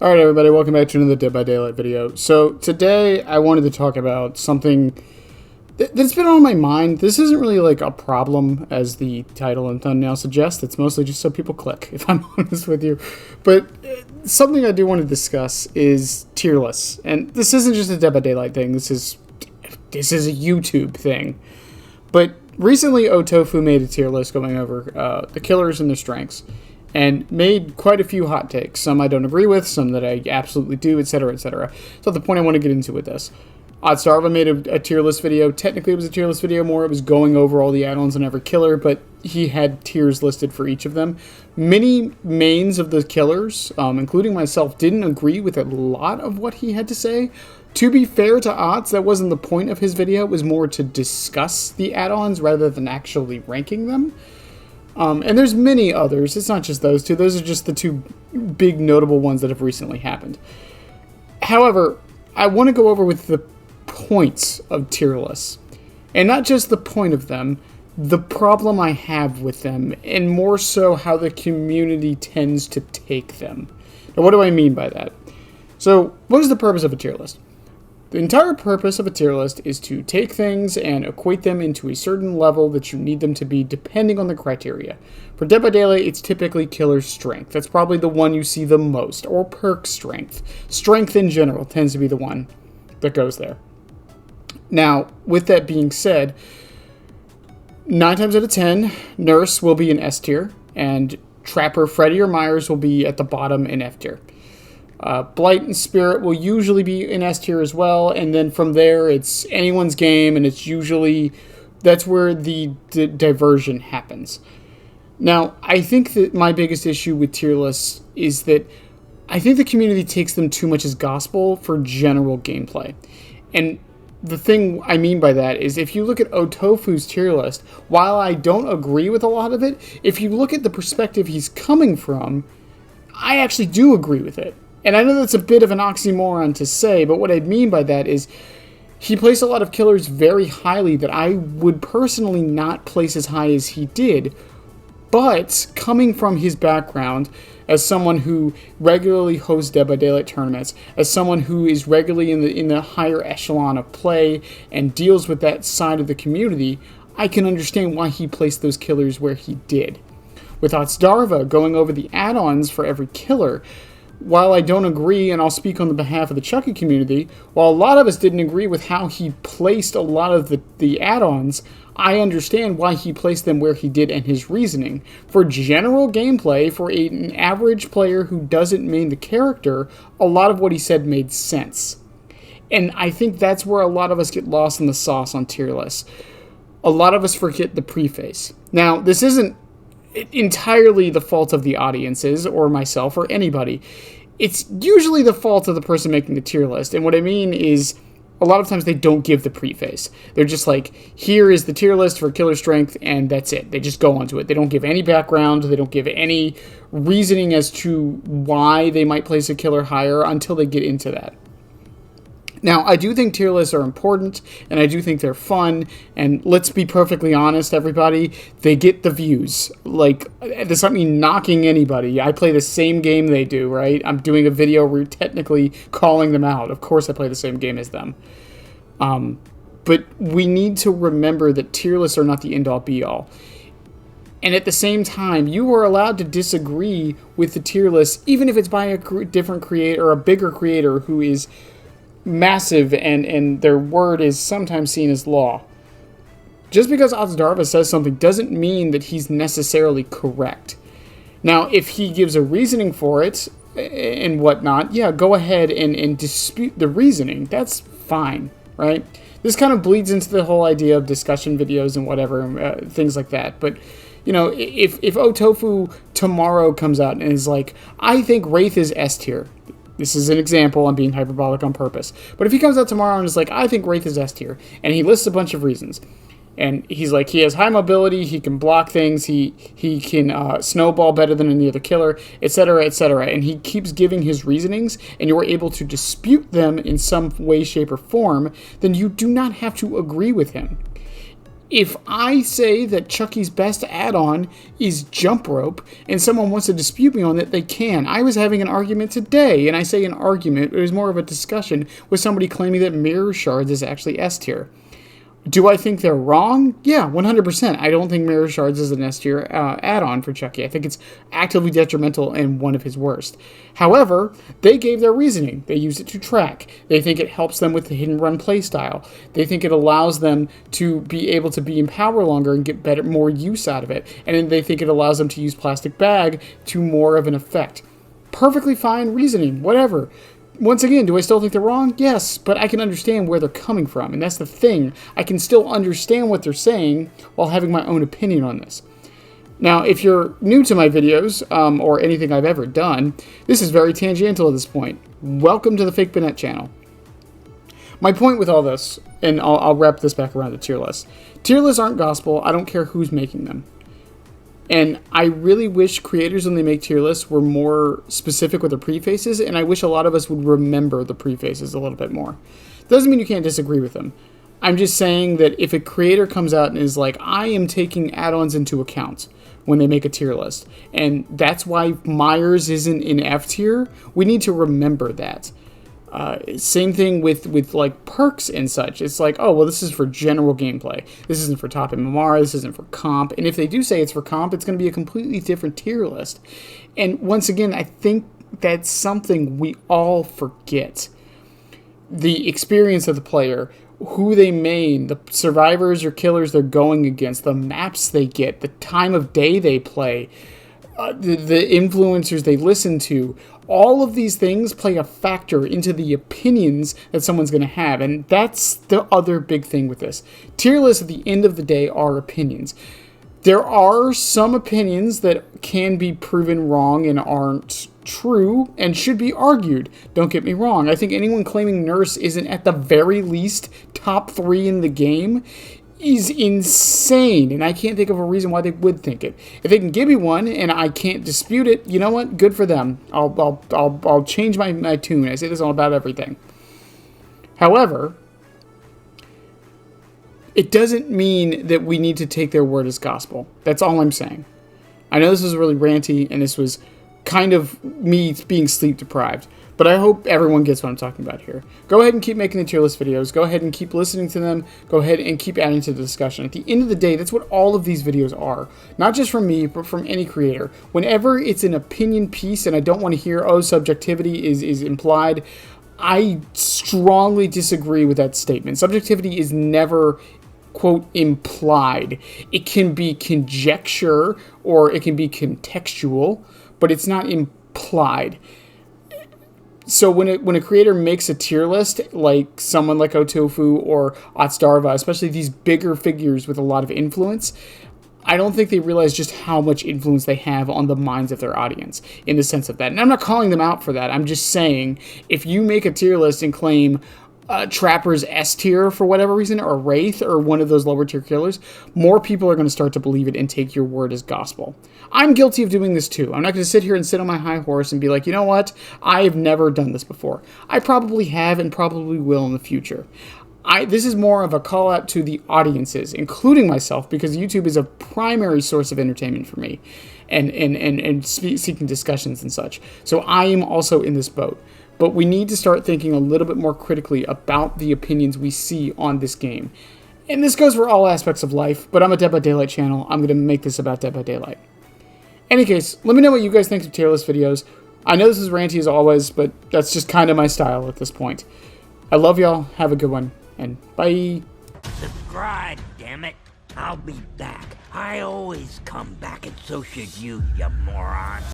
Alright everybody, welcome back to another Dead by Daylight video. So today I wanted to talk about something that's been on my mind. This isn't really like a problem as the title and thumbnail suggest. It's mostly just so people click, if I'm honest with you. But something I do want to discuss is tier lists. And this isn't just a Dead by Daylight thing, this is a YouTube thing. But recently Otofu made a tier list going over the killers and their strengths, and made quite a few hot takes. Some I don't agree with, some that I absolutely do, etc., etc. So the point I want to get into with this. Oddstarva made a tier list video. Technically it was a tier list video more. It was going over all the add-ons on every killer, but he had tiers listed for each of them. Many mains of the killers, including myself, didn't agree with a lot of what he had to say. To be fair to Odds, that wasn't the point of his video. It was more to discuss the add-ons rather than actually ranking them. And there's many others. It's not just those two. Those are just the two big notable ones that have recently happened. However, I want to go over with the points of tier lists. And not just the point of them, the problem I have with them, and more so how the community tends to take them. Now, what do I mean by that? So, what is the purpose of a tier list? The entire purpose of a tier list is to take things and equate them into a certain level that you need them to be depending on the criteria. For Dead by Daylight, it's typically killer strength. That's probably the one you see the most. Or perk strength. Strength in general tends to be the one that goes there. Now, with that being said, 9 times out of 10, Nurse will be in S tier, and Trapper, Freddy, or Myers will be at the bottom in F tier. Blight and Spirit will usually be in S tier as well, and then from there it's anyone's game, and it's usually that's where the diversion happens. Now, I think that my biggest issue with tier lists is that I think the community takes them too much as gospel for general gameplay. And the thing I mean by that is if you look at Otofu's tier list, while I don't agree with a lot of it, if you look at the perspective he's coming from, I actually do agree with it. And I know that's a bit of an oxymoron to say, but what I mean by that is he placed a lot of killers very highly that I would personally not place as high as he did. But coming from his background as someone who regularly hosts Dead by Daylight tournaments, as someone who is regularly in the higher echelon of play and deals with that side of the community, I can understand why he placed those killers where he did. With Oddstarva going over the add-ons for every killer, while I don't agree, and I'll speak on the behalf of the Chucky community, while a lot of us didn't agree with how he placed a lot of the add-ons, I understand why he placed them where he did and his reasoning. For general gameplay, for an average player who doesn't main the character, a lot of what he said made sense. And I think that's where a lot of us get lost in the sauce on tier lists. A lot of us forget the preface. Now, this isn't entirely the fault of the audiences or myself or anybody. It's usually the fault of the person making the tier list. And what I mean is a lot of times they don't give the preface. They're just like, here is the tier list for killer strength, and that's it. They just go onto it. They don't give any background. They don't give any reasoning as to why they might place a killer higher until they get into that. Now, I do think tier lists are important, and I do think they're fun, and let's be perfectly honest, everybody, they get the views. Like, there's not me knocking anybody. I play the same game they do, right? I'm doing a video where you're technically calling them out. Of course I play the same game as them. But we need to remember that tier lists are not the end-all, be-all. And at the same time, you are allowed to disagree with the tier list, even if it's by a different creator, or a bigger creator who is massive and their word is sometimes seen as law. Just because Oddstarva says something doesn't mean that he's necessarily correct. Now, if he gives a reasoning for it and whatnot, yeah, go ahead and dispute the reasoning. That's fine, right? This kind of bleeds into the whole idea of discussion videos and whatever, things like that. But, you know, if Otofu tomorrow comes out and is like, I think Wraith is S tier. This is an example, I'm being hyperbolic on purpose. But if he comes out tomorrow and is like, I think Wraith is S tier, and he lists a bunch of reasons, and he's like, he has high mobility, he can block things, he can snowball better than any other killer, etc., etc., and he keeps giving his reasonings, and you're able to dispute them in some way, shape, or form, then you do not have to agree with him. If I say that Chucky's best add-on is jump rope and someone wants to dispute me on it, they can. I was having an argument today, and I say an argument, it was more of a discussion with somebody claiming that Mirror Shards is actually S tier. Do I think they're wrong? Yeah, 100%. I don't think Mirror Shards is an S tier add-on for Chucky. I think it's actively detrimental and one of his worst. However, they gave their reasoning. They use it to track. They think it helps them with the hidden run playstyle. They think it allows them to be able to be in power longer and get more use out of it. And then they think it allows them to use Plastic Bag to more of an effect. Perfectly fine reasoning, whatever. Once again, do I still think they're wrong? Yes, but I can understand where they're coming from, and that's the thing. I can still understand what they're saying while having my own opinion on this. Now, if you're new to my videos, or anything I've ever done, this is very tangential at this point. Welcome to the Fake Bennett channel. My point with all this, and I'll wrap this back around to tier lists. Tier lists aren't gospel. I don't care who's making them. And I really wish creators, when they make tier lists, were more specific with their prefaces, and I wish a lot of us would remember the prefaces a little bit more. Doesn't mean you can't disagree with them. I'm just saying that if a creator comes out and is like, I am taking add-ons into account when they make a tier list, and that's why Myers isn't in F tier, we need to remember that. Same thing with like perks and such. It's like, oh, well, this is for general gameplay. This isn't for top MMR. This isn't for comp. And if they do say it's for comp, it's going to be a completely different tier list. And once again, I think that's something we all forget. The experience of the player, who they main, the survivors or killers they're going against, the maps they get, the time of day they play, the influencers they listen to. All of these things play a factor into the opinions that someone's going to have, and that's the other big thing with this. Tier lists at the end of the day are opinions. There are some opinions that can be proven wrong and aren't true and should be argued. Don't get me wrong. I think anyone claiming Nurse isn't at the very least top 3 in the game is insane, and I can't think of a reason why they would think it. If they can give me one and I can't dispute it, you know what? Good for them. I'll change my tune. I say this all about everything. However, it doesn't mean that we need to take their word as gospel. That's all I'm saying. I know this was really ranty, and this was kind of me being sleep deprived, but I hope everyone gets what I'm talking about here. Go ahead and keep making the tier list videos. Go ahead and keep listening to them. Go ahead and keep adding to the discussion. At the end of the day, that's what all of these videos are. Not just from me, but from any creator. Whenever it's an opinion piece and I don't want to hear, oh, subjectivity is implied, I strongly disagree with that statement. Subjectivity is never, quote, implied. It can be conjecture or it can be contextual, but it's not implied. So when a creator makes a tier list, like someone like Otofu or Otstarva, especially these bigger figures with a lot of influence, I don't think they realize just how much influence they have on the minds of their audience in the sense of that. And I'm not calling them out for that. I'm just saying, if you make a tier list and claim Trapper's S tier for whatever reason, or Wraith, or one of those lower tier killers, more people are going to start to believe it and take your word as gospel. I'm guilty of doing this too. I'm not going to sit here and sit on my high horse and be like, you know what? I have never done this before. I probably have and probably will in the future. This is more of a call out to the audiences, including myself, because YouTube is a primary source of entertainment for me and seeking discussions and such. So I am also in this boat. But we need to start thinking a little bit more critically about the opinions we see on this game. And this goes for all aspects of life, but I'm a Dead by Daylight channel. I'm going to make this about Dead by Daylight. Any case, let me know what you guys think of tier list videos. I know this is ranty as always, but that's just kind of my style at this point. I love y'all. Have a good one, and bye. Subscribe, damn it. I'll be back. I always come back, and so should you, you moron.